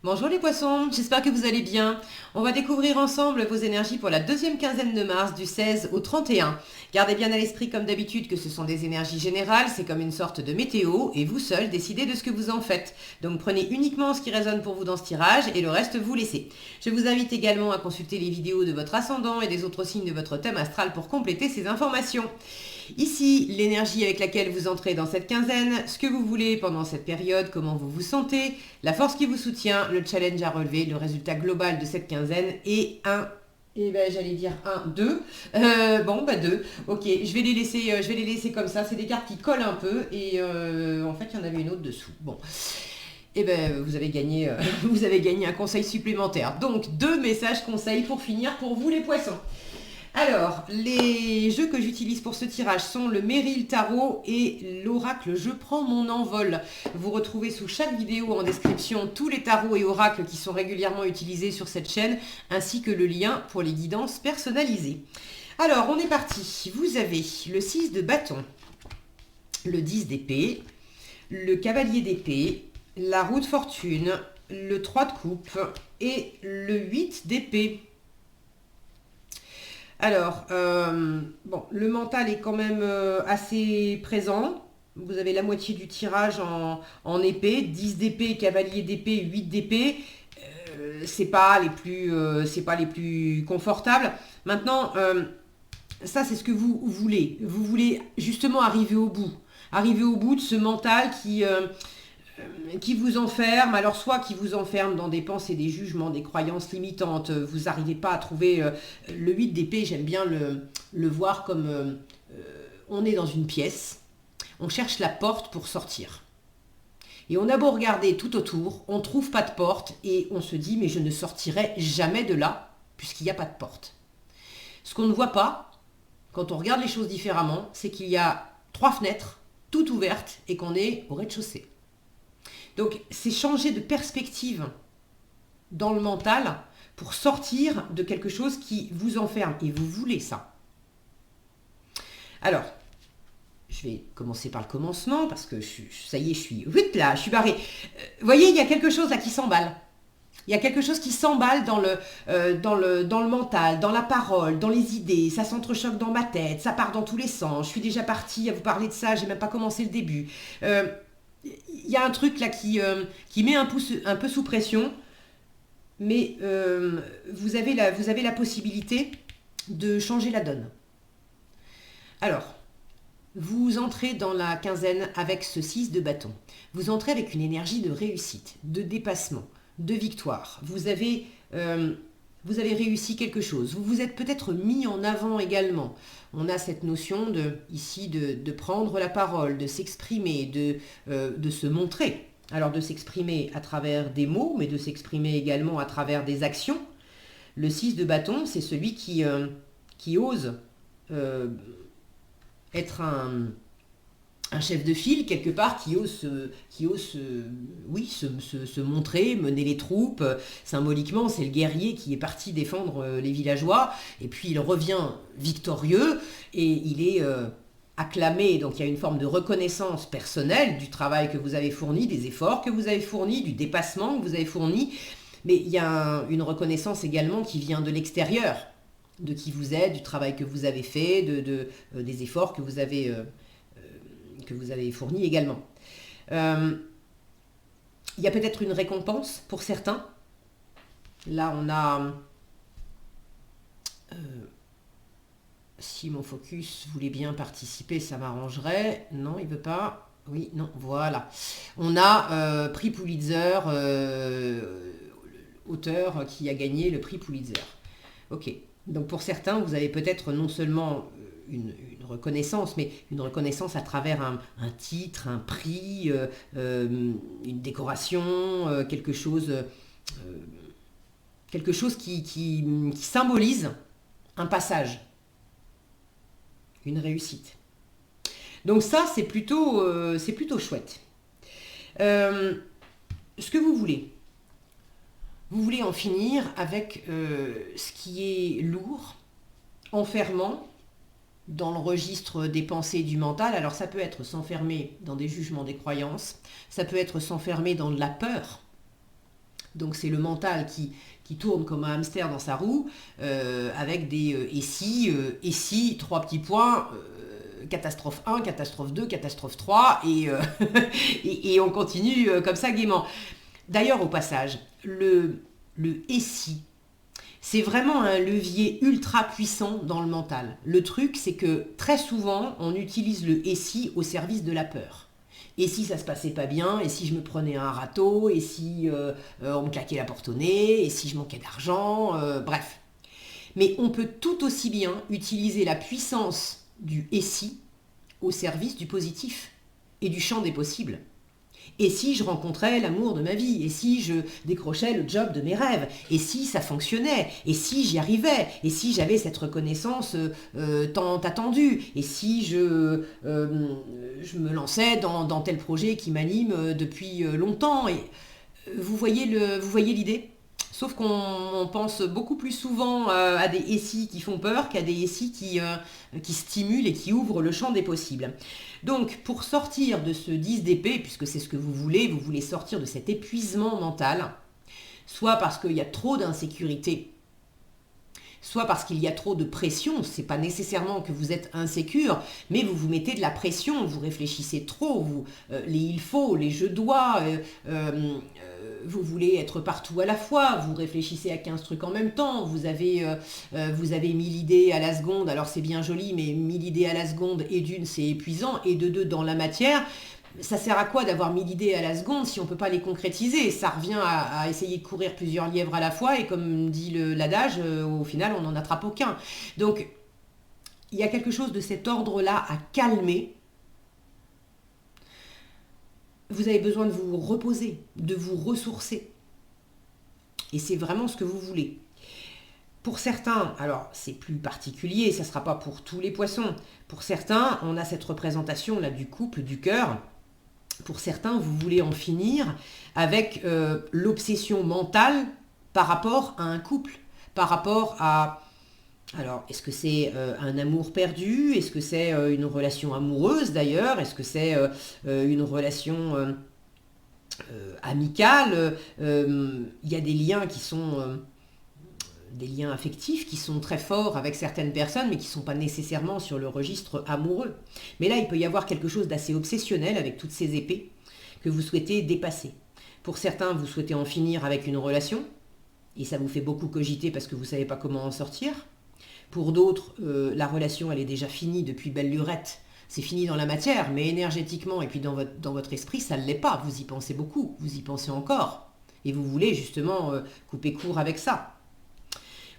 Bonjour les poissons, j'espère que vous allez bien. On va découvrir ensemble vos énergies pour la deuxième quinzaine de mars du 16 au 31. Gardez bien à l'esprit comme d'habitude que ce sont des énergies générales, c'est comme une sorte de météo et vous seul décidez de ce que vous en faites. Donc prenez uniquement ce qui résonne pour vous dans ce tirage et le reste vous laissez. Je vous invite également à consulter les vidéos de votre ascendant et des autres signes de votre thème astral pour compléter ces informations. Ici, l'énergie avec laquelle vous entrez dans cette quinzaine, ce que vous voulez pendant cette période, comment vous vous sentez, la force qui vous soutient, le challenge à relever, le résultat global de cette quinzaine et j'allais dire 1, 2. 2. Ok, je vais les laisser comme ça. C'est des cartes qui collent un peu et en fait, il y en avait une autre dessous. Bon. Vous avez gagné, vous avez gagné un conseil supplémentaire. Donc, 2 messages conseils pour finir pour vous les poissons. Alors, les jeux que j'utilise pour ce tirage sont le Merrill Tarot et l'Oracle Je prends mon envol. Vous retrouvez sous chaque vidéo en description tous les tarots et oracles qui sont régulièrement utilisés sur cette chaîne, ainsi que le lien pour les guidances personnalisées. Alors, on est parti. Vous avez le 6 de bâton, le 10 d'épée, le cavalier d'épée, la roue de fortune, le 3 de coupe et le 8 d'épée. Alors, le mental est quand même assez présent. Vous avez la moitié du tirage en épée, 10 d'épée, cavalier d'épée, 8 d'épée. C'est pas les plus confortables. Maintenant, ça c'est ce que vous voulez. Vous voulez justement arriver au bout. Arriver au bout de ce mental qui vous enferme, alors soit qui vous enferme dans des pensées, des jugements, des croyances limitantes, vous n'arrivez pas à trouver le 8 d'épée, j'aime bien le voir comme on est dans une pièce, on cherche la porte pour sortir. Et on a beau regarder tout autour, on ne trouve pas de porte et on se dit mais je ne sortirai jamais de là puisqu'il n'y a pas de porte. Ce qu'on ne voit pas, quand on regarde les choses différemment, c'est qu'il y a 3 fenêtres toutes ouvertes et qu'on est au rez-de-chaussée. Donc, c'est changer de perspective dans le mental pour sortir de quelque chose qui vous enferme. Et vous voulez ça. Alors, je vais commencer par le commencement parce que ça y est, je suis barrée. Vous voyez, il y a quelque chose là qui s'emballe. Il y a quelque chose qui s'emballe dans le mental, dans la parole, dans les idées. Ça s'entrechoque dans ma tête, ça part dans tous les sens. Je suis déjà partie à vous parler de ça, j'ai même pas commencé le début. Il y a un truc là qui met un peu sous pression, mais vous avez la possibilité de changer la donne. Alors, vous entrez dans la quinzaine avec ce 6 de bâton. Vous entrez avec une énergie de réussite, de dépassement, de victoire. Vous avez réussi quelque chose. Vous vous êtes peut-être mis en avant également. On a cette notion de prendre la parole, de s'exprimer, de se montrer. Alors de s'exprimer à travers des mots, mais de s'exprimer également à travers des actions. Le 6 de bâton, c'est celui qui ose être un chef de file quelque part qui ose se montrer, mener les troupes. Symboliquement, c'est le guerrier qui est parti défendre les villageois et puis il revient victorieux et il est acclamé. Donc il y a une forme de reconnaissance personnelle du travail que vous avez fourni, des efforts que vous avez fournis, du dépassement que vous avez fourni. Mais il y a une reconnaissance également qui vient de l'extérieur, de qui vous êtes, du travail que vous avez fait, des efforts que vous avez fourni également. Il y a peut-être une récompense pour certains. Là, on a... si mon focus voulait bien participer, ça m'arrangerait. Non, il ne veut pas. Oui, non, voilà. On a prix Pulitzer, auteur qui a gagné le prix Pulitzer. Ok. Donc pour certains, vous avez peut-être non seulement une reconnaissance, mais une reconnaissance à travers un titre, un prix, une décoration, quelque chose qui symbolise un passage, une réussite. Donc ça, c'est plutôt chouette. Ce que vous voulez en finir avec ce qui est lourd, enfermant, dans le registre des pensées et du mental. Alors ça peut être s'enfermer dans des jugements, des croyances, ça peut être s'enfermer dans de la peur, Donc c'est le mental qui tourne comme un hamster dans sa roue, avec des et si, 3 petits points, catastrophe 1, catastrophe 2, catastrophe 3, et on continue comme ça gaiement. D'ailleurs, au passage, le et si, c'est vraiment un levier ultra puissant dans le mental. Le truc, c'est que très souvent, on utilise le et si au service de la peur. Et si ça se passait pas bien, et si je me prenais un râteau, et si on me claquait la porte au nez, et si je manquais d'argent, bref. Mais on peut tout aussi bien utiliser la puissance du et si au service du positif et du champ des possibles. Et si je rencontrais l'amour de ma vie, et si je décrochais le job de mes rêves, et si ça fonctionnait, et si j'y arrivais, et si j'avais cette reconnaissance tant attendue, et si je me lançais dans tel projet qui m'anime depuis longtemps. Et vous voyez l'idée ? Sauf qu'on pense beaucoup plus souvent à des et si qui font peur qu'à des et si qui stimulent et qui ouvrent le champ des possibles. Donc, pour sortir de ce 10 d'épée, puisque c'est ce que vous voulez sortir de cet épuisement mental, soit parce qu'il y a trop d'insécurité, soit parce qu'il y a trop de pression. C'est pas nécessairement que vous êtes insécure, mais vous vous mettez de la pression, vous réfléchissez trop, les il faut, les je dois, vous voulez être partout à la fois, vous réfléchissez à 15 trucs en même temps, vous avez 1000 idées à la seconde, alors c'est bien joli, mais 1000 idées à la seconde, et d'une, c'est épuisant, et de deux, dans la matière, ça sert à quoi d'avoir 1000 idées à la seconde si on ne peut pas les concrétiser? Ça revient à essayer de courir plusieurs lièvres à la fois, et comme dit l'adage, au final, on n'en attrape aucun. Donc, il y a quelque chose de cet ordre-là à calmer. Vous avez besoin de vous reposer, de vous ressourcer. Et c'est vraiment ce que vous voulez. Pour certains, alors c'est plus particulier, ça ne sera pas pour tous les poissons. Pour certains, on a cette représentation là du couple, du cœur. Pour certains, vous voulez en finir avec l'obsession mentale par rapport à un couple, par rapport à... Alors, est-ce que c'est un amour perdu? Est-ce que c'est une relation amoureuse d'ailleurs? Est-ce que c'est une relation amicale? Il y a des liens qui sont... des liens affectifs qui sont très forts avec certaines personnes, mais qui ne sont pas nécessairement sur le registre amoureux. Mais là, il peut y avoir quelque chose d'assez obsessionnel avec toutes ces épées que vous souhaitez dépasser. Pour certains, vous souhaitez en finir avec une relation, et ça vous fait beaucoup cogiter parce que vous ne savez pas comment en sortir. Pour d'autres, la relation, elle est déjà finie depuis belle lurette. C'est fini dans la matière, mais énergétiquement et puis dans votre esprit, ça ne l'est pas. Vous y pensez beaucoup, vous y pensez encore. Et vous voulez justement couper court avec ça.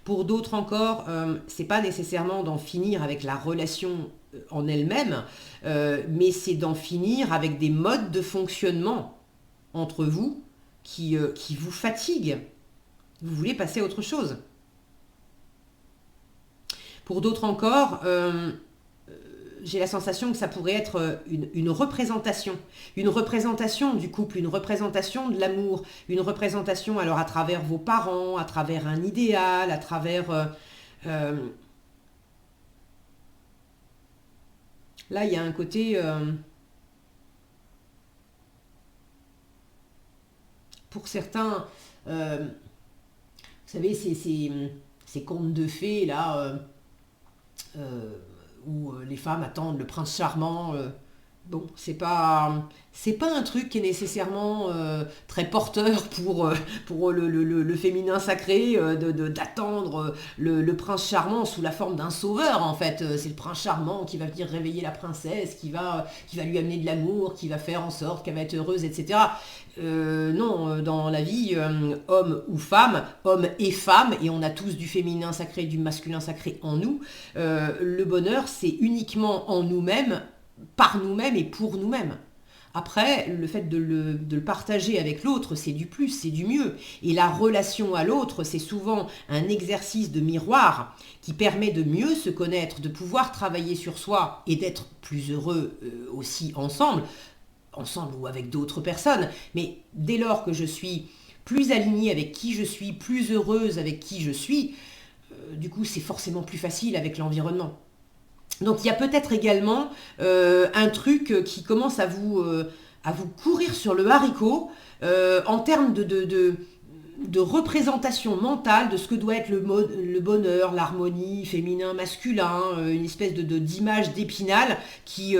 Pour d'autres encore, c'est pas nécessairement d'en finir avec la relation en elle-même, mais c'est d'en finir avec des modes de fonctionnement entre vous qui vous fatiguent. Vous voulez passer à autre chose. Pour d'autres encore, j'ai la sensation que ça pourrait être une représentation du couple, une représentation de l'amour, une représentation alors à travers vos parents, à travers un idéal, à travers... Là, il y a un côté... pour certains, vous savez, ces contes de fées, là... où les femmes attendent le prince charmant. Bon, c'est pas un truc qui est nécessairement très porteur pour le féminin sacré, d'attendre le prince charmant sous la forme d'un sauveur, en fait. C'est le prince charmant qui va venir réveiller la princesse, qui va lui amener de l'amour, qui va faire en sorte qu'elle va être heureuse, etc. Non, dans la vie, homme ou femme, homme et femme, et on a tous du féminin sacré et du masculin sacré en nous, le bonheur, c'est uniquement en nous-mêmes, par nous-mêmes et pour nous-mêmes. Après, le fait de le partager avec l'autre, c'est du plus, c'est du mieux. Et la relation à l'autre, c'est souvent un exercice de miroir qui permet de mieux se connaître, de pouvoir travailler sur soi et d'être plus heureux aussi ensemble ou avec d'autres personnes. Mais dès lors que je suis plus alignée avec qui je suis, plus heureuse avec qui je suis, du coup, c'est forcément plus facile avec l'environnement. Donc il y a peut-être également un truc qui commence à vous courir sur le haricot en termes de représentation mentale de ce que doit être le bonheur, l'harmonie, féminin, masculin, une espèce d'image d'Épinal qui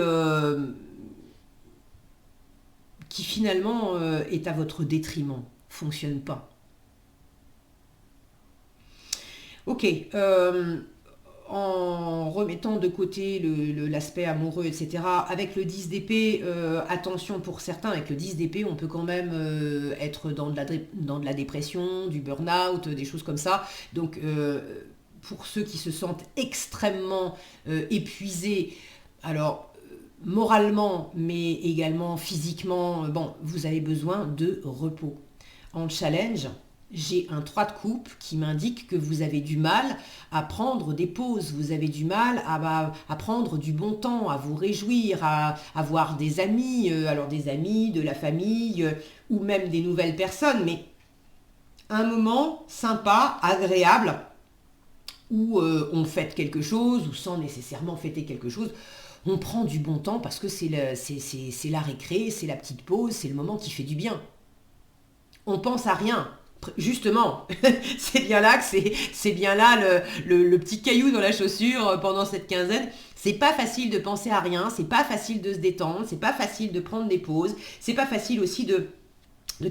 finalement est à votre détriment, fonctionne pas. Ok, en remettant de côté l'aspect amoureux, etc., avec le 10 d'épée, attention pour certains, avec le 10 d'épée, on peut quand même être dans de la dépression, du burn-out, des choses comme ça. Donc, pour ceux qui se sentent extrêmement épuisés, alors moralement, mais également physiquement, bon, vous avez besoin de repos. En challenge, j'ai un 3 de coupe qui m'indique que vous avez du mal à prendre des pauses, vous avez du mal à prendre du bon temps, à vous réjouir, à avoir des amis, alors des amis, de la famille, ou même des nouvelles personnes, mais un moment sympa, agréable, où on fête quelque chose, ou sans nécessairement fêter quelque chose, on prend du bon temps parce que c'est la récré, c'est la petite pause, c'est le moment qui fait du bien. On pense à rien. Justement, c'est bien là que c'est bien là le petit caillou dans la chaussure pendant cette quinzaine. C'est pas facile de penser à rien, c'est pas facile de se détendre, c'est pas facile de prendre des pauses, c'est pas facile aussi de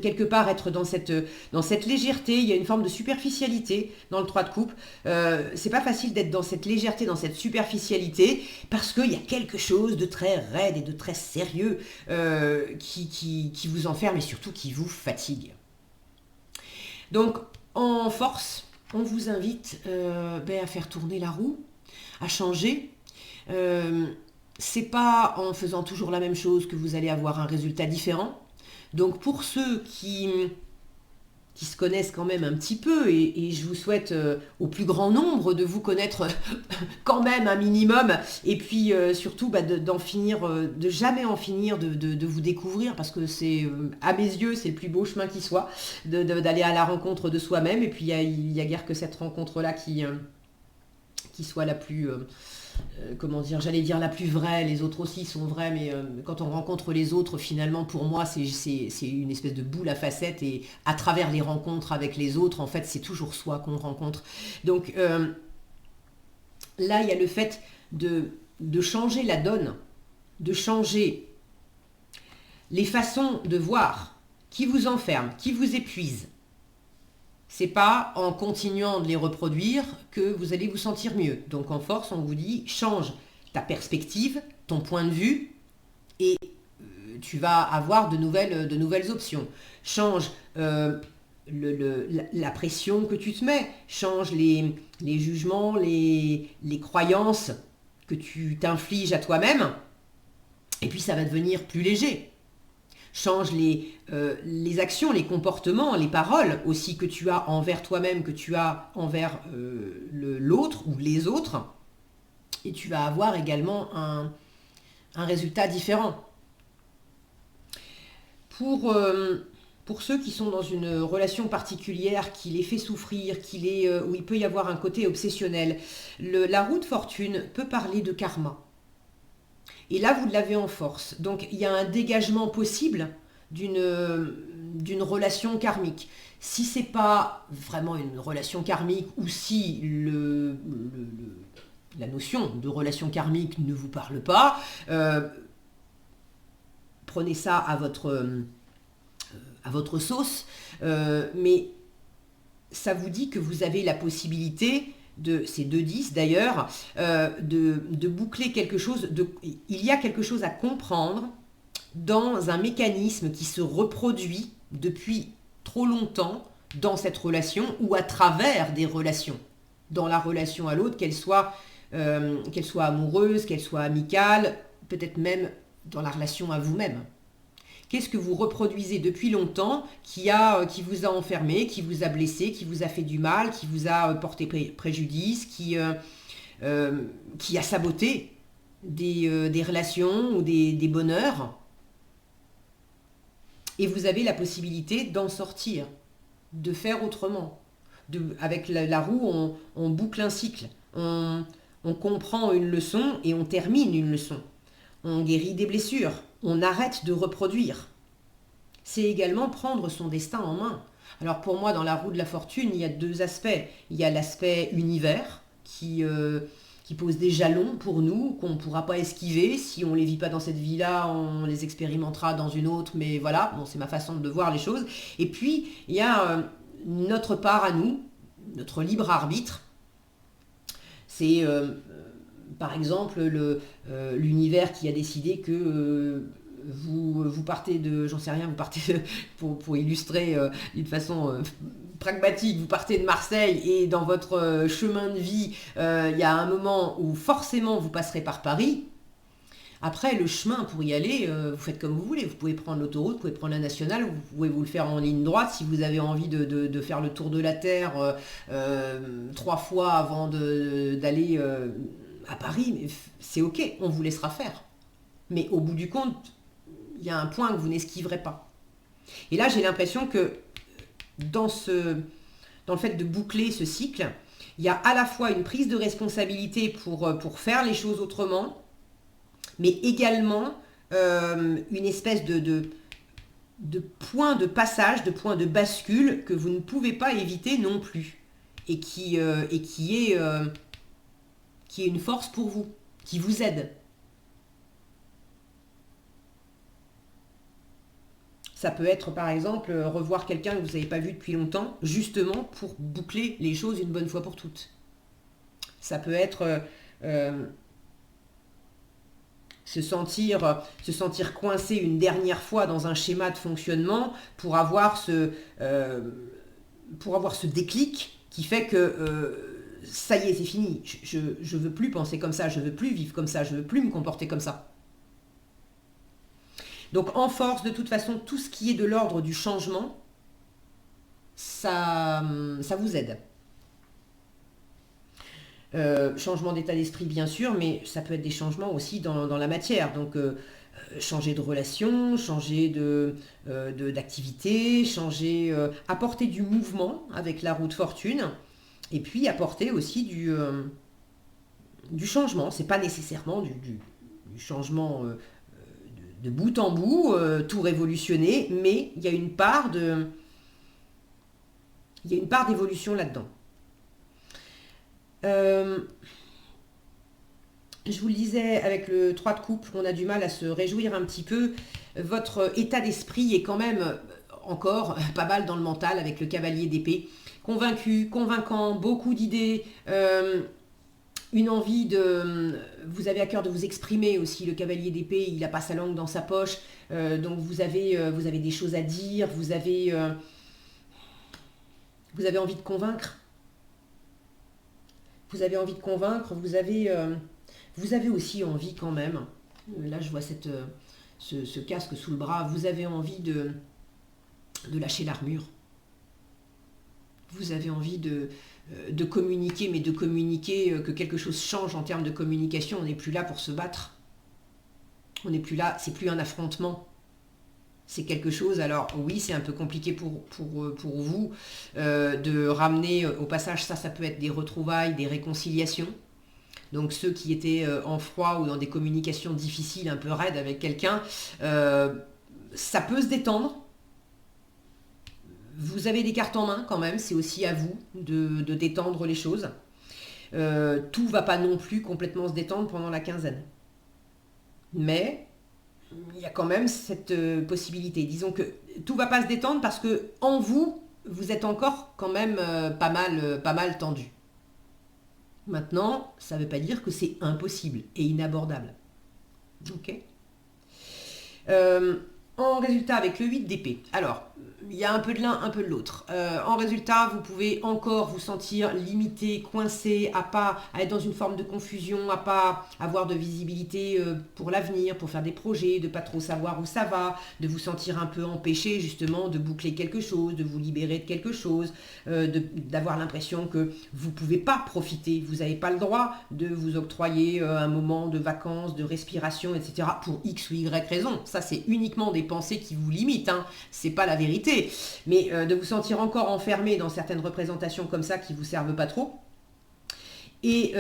quelque part être dans cette légèreté. Il y a une forme de superficialité dans le 3 de coupe. C'est pas facile d'être dans cette légèreté, dans cette superficialité, parce qu'il y a quelque chose de très raide et de très sérieux qui vous enferme et surtout qui vous fatigue. Donc, en force, on vous invite à faire tourner la roue, à changer. C'est pas en faisant toujours la même chose que vous allez avoir un résultat différent. Donc, pour ceux qui se connaissent quand même un petit peu, et je vous souhaite au plus grand nombre de vous connaître quand même un minimum, et puis surtout d'en finir, de jamais en finir de vous découvrir, parce que c'est, à mes yeux, c'est le plus beau chemin qui soit, d'aller à la rencontre de soi-même, et puis il y a guère que cette rencontre-là qui soit la plus... comment dire, j'allais dire la plus vraie, les autres aussi sont vrais, mais quand on rencontre les autres, finalement, pour moi, c'est une espèce de boule à facettes, et à travers les rencontres avec les autres, en fait, c'est toujours soi qu'on rencontre. Donc, là, il y a le fait de changer la donne, de changer les façons de voir qui vous enferment, qui vous épuisent. C'est pas en continuant de les reproduire que vous allez vous sentir mieux. Donc en force, on vous dit, change ta perspective, ton point de vue, et tu vas avoir de nouvelles options. Change la pression que tu te mets, change les jugements, les croyances que tu t'infliges à toi-même, et puis ça va devenir plus léger. Change les actions, les comportements, les paroles aussi que tu as envers toi-même, que tu as envers l'autre ou les autres. Et tu vas avoir également un résultat différent. Pour ceux qui sont dans une relation particulière qui les fait souffrir, où il peut y avoir un côté obsessionnel, la roue de fortune peut parler de karma. Et là, vous l'avez en force. Donc, il y a un dégagement possible d'une relation karmique. Si ce n'est pas vraiment une relation karmique, ou si la notion de relation karmique ne vous parle pas, prenez ça à votre sauce. Mais ça vous dit que vous avez la possibilité... ces 2-10 d'ailleurs, de boucler quelque chose, il y a quelque chose à comprendre dans un mécanisme qui se reproduit depuis trop longtemps dans cette relation ou à travers des relations, dans la relation à l'autre, qu'elle soit amoureuse, qu'elle soit amicale, peut-être même dans la relation à vous-même. Qu'est-ce que vous reproduisez depuis longtemps qui vous a enfermé, qui vous a blessé, qui vous a fait du mal, qui vous a porté préjudice, qui a saboté des relations ou des bonheurs. Et vous avez la possibilité d'en sortir, de faire autrement. Avec la roue, on boucle un cycle. On comprend une leçon et on termine une leçon. On guérit des blessures. On arrête de reproduire. C'est également prendre son destin en main. Alors pour moi, dans la roue de la fortune, il y a deux aspects. Il y a l'aspect univers qui pose des jalons pour nous, qu'on ne pourra pas esquiver. Si on ne les vit pas dans cette vie-là, on les expérimentera dans une autre, mais voilà, bon, c'est ma façon de voir les choses. Et puis, il y a notre part à nous, notre libre arbitre. C'est par exemple l'univers qui a décidé que vous partez de, j'en sais rien, vous partez pour illustrer d'une façon pragmatique, vous partez de Marseille et dans votre chemin de vie, il y a un moment où forcément vous passerez par Paris. Après, le chemin pour y aller, vous faites comme vous voulez. Vous pouvez prendre l'autoroute, vous pouvez prendre la nationale, vous pouvez vous le faire en ligne droite si vous avez envie de faire le tour de la Terre 3 fois avant d'aller à Paris. Mais c'est ok, on vous laissera faire. Mais au bout du compte, il y a un point que vous n'esquiverez pas. Et là, j'ai l'impression que dans le fait de boucler ce cycle, il y a à la fois une prise de responsabilité pour faire les choses autrement, mais également une espèce de point de passage, de point de bascule que vous ne pouvez pas éviter non plus, et qui est une force pour vous, qui vous aide. Ça peut être par exemple revoir quelqu'un que vous n'avez pas vu depuis longtemps, justement pour boucler les choses une bonne fois pour toutes. Ça peut être se sentir coincé une dernière fois dans un schéma de fonctionnement pour avoir ce déclic qui fait que ça y est, c'est fini. Je veux plus penser comme ça, je veux plus vivre comme ça, je veux plus me comporter comme ça. Donc en force, de toute façon, tout ce qui est de l'ordre du changement, ça vous aide. Changement d'état d'esprit bien sûr, mais ça peut être des changements aussi dans la matière. Donc changer de relation, changer d'activité, apporter du mouvement avec la roue de fortune, et puis apporter aussi du changement. C'est pas nécessairement du changement de bout en bout, tout révolutionner, mais il y a une part d'évolution là-dedans. Je vous le disais, avec le 3 de coupe, on a du mal à se réjouir un petit peu. Votre état d'esprit est quand même encore pas mal dans le mental avec le cavalier d'épée. Convaincu, convaincant, beaucoup d'idées, une envie vous avez à cœur de vous exprimer aussi. Le cavalier d'épée, il n'a pas sa langue dans sa poche, donc vous avez des choses à dire, vous avez envie de convaincre. Vous avez envie de convaincre, vous avez aussi envie quand même, là je vois ce casque sous le bras, vous avez envie de lâcher l'armure. Vous avez envie de communiquer, mais de communiquer, que quelque chose change en termes de communication. On n'est plus là pour se battre. On n'est plus là, c'est plus un affrontement. C'est quelque chose, alors oui, c'est un peu compliqué pour vous de ramener au passage, ça peut être des retrouvailles, des réconciliations. Donc ceux qui étaient en froid ou dans des communications difficiles, un peu raides avec quelqu'un, ça peut se détendre. Vous avez des cartes en main quand même, c'est aussi à vous de détendre les choses. Tout ne va pas non plus complètement se détendre pendant la quinzaine. Mais il y a quand même cette possibilité. Disons que tout ne va pas se détendre parce que en vous, vous êtes encore quand même pas mal tendu. Maintenant, ça ne veut pas dire que c'est impossible et inabordable. Ok. En résultat, avec le 8 d'épée, alors, il y a un peu de l'un, un peu de l'autre. En résultat, vous pouvez encore vous sentir limité, coincé, à être dans une forme de confusion, à pas avoir de visibilité pour l'avenir, pour faire des projets, de pas trop savoir où ça va, de vous sentir un peu empêché justement de boucler quelque chose, de vous libérer de quelque chose, d'avoir l'impression que vous ne pouvez pas profiter, vous n'avez pas le droit de vous octroyer un moment de vacances, de respiration, etc. pour X ou Y raison. Ça, c'est uniquement des pensées qui vous limitent, hein. C'est pas la vérité. Mais de vous sentir encore enfermé dans certaines représentations comme ça qui ne vous servent pas trop. Et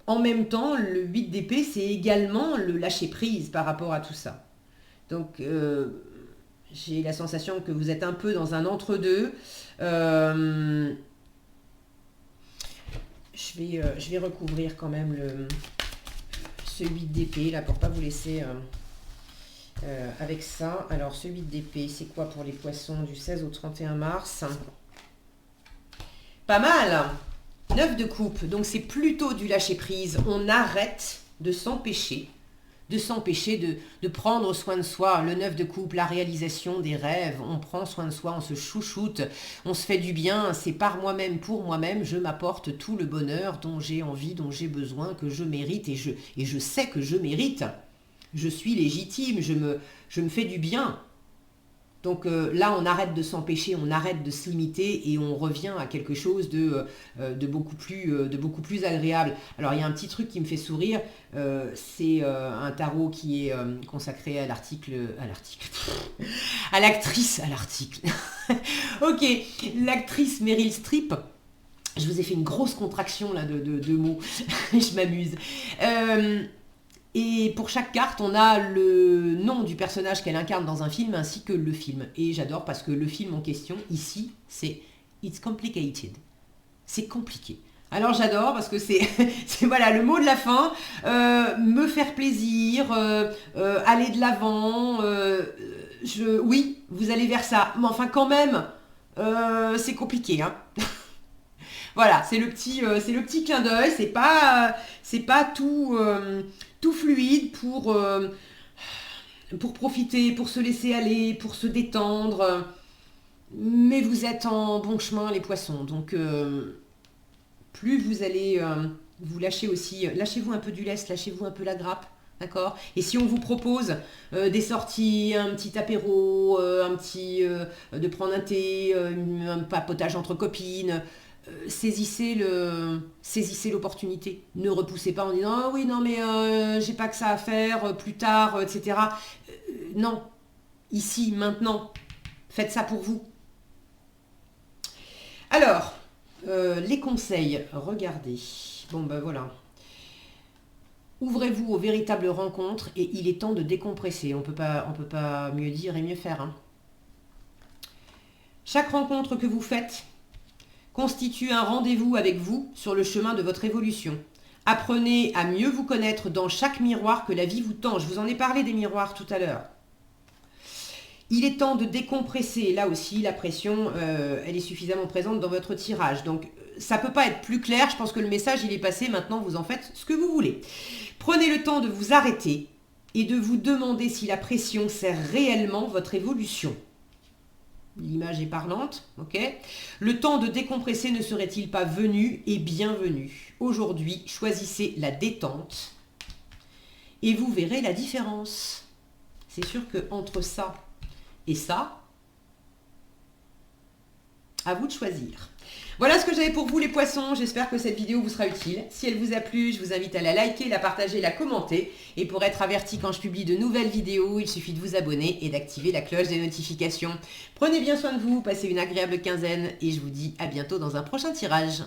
en même temps, le 8 d'épée, c'est également le lâcher prise par rapport à tout ça. Donc, J'ai la sensation que vous êtes un peu dans un entre-deux. Je vais recouvrir quand même ce 8 d'épée là pour pas vous laisser avec ça. Alors ce 8 d'épée, c'est quoi pour les poissons du 16 au 31 mars? Pas mal. 9 de coupe, donc c'est plutôt du lâcher prise. On arrête de s'empêcher de prendre soin de soi. Le 9 de coupe, la réalisation des rêves, on prend soin de soi, on se chouchoute, on se fait du bien, c'est par moi-même, pour moi-même, je m'apporte tout le bonheur dont j'ai envie, dont j'ai besoin, que je mérite, et je sais que je mérite. Je suis légitime, je me fais du bien. Donc là, on arrête de s'empêcher, on arrête de se limiter et on revient à quelque chose de beaucoup plus agréable. Alors, il y a un petit truc qui me fait sourire, c'est un tarot qui est consacré à l'actrice. Ok, l'actrice Meryl Streep. Je vous ai fait une grosse contraction là de mots, je m'amuse. Et pour chaque carte, on a le nom du personnage qu'elle incarne dans un film ainsi que le film. Et j'adore parce que le film en question, ici, c'est It's Complicated. C'est compliqué. Alors j'adore parce que c'est voilà le mot de la fin, me faire plaisir, aller de l'avant, oui, vous allez vers ça. Mais enfin quand même, c'est compliqué, hein. Voilà, c'est le petit clin d'œil, c'est pas tout fluide pour profiter, pour se laisser aller, pour se détendre. Mais vous êtes en bon chemin, les poissons. Donc, plus vous allez vous lâcher aussi, lâchez-vous un peu du lest, lâchez-vous un peu la grappe. D'accord. Et si on vous propose des sorties, un petit apéro, de prendre un thé, un papotage entre copines, saisissez l'opportunité. Ne repoussez pas en disant ah oui non mais j'ai pas que ça à faire plus tard, etc. Non, ici maintenant, faites ça pour vous. Alors les conseils, regardez. Bon ben voilà. Ouvrez-vous aux véritables rencontres et il est temps de décompresser. On peut pas mieux dire et mieux faire, hein. Chaque rencontre que vous faites constitue un rendez-vous avec vous sur le chemin de votre évolution. Apprenez à mieux vous connaître dans chaque miroir que la vie vous tend. Je vous en ai parlé des miroirs tout à l'heure. Il est temps de décompresser. Là aussi, la pression, elle est suffisamment présente dans votre tirage. Donc, ça ne peut pas être plus clair. Je pense que le message, il est passé. Maintenant, vous en faites ce que vous voulez. Prenez le temps de vous arrêter et de vous demander si la pression sert réellement votre évolution. L'image est parlante, ok? Le temps de décompresser ne serait-il pas venu et bienvenu? Aujourd'hui, choisissez la détente et vous verrez la différence. C'est sûr qu'entre ça et ça, à vous de choisir. Voilà ce que j'avais pour vous les poissons, j'espère que cette vidéo vous sera utile. Si elle vous a plu, je vous invite à la liker, la partager, la commenter. Et pour être averti quand je publie de nouvelles vidéos, il suffit de vous abonner et d'activer la cloche des notifications. Prenez bien soin de vous, passez une agréable quinzaine et je vous dis à bientôt dans un prochain tirage.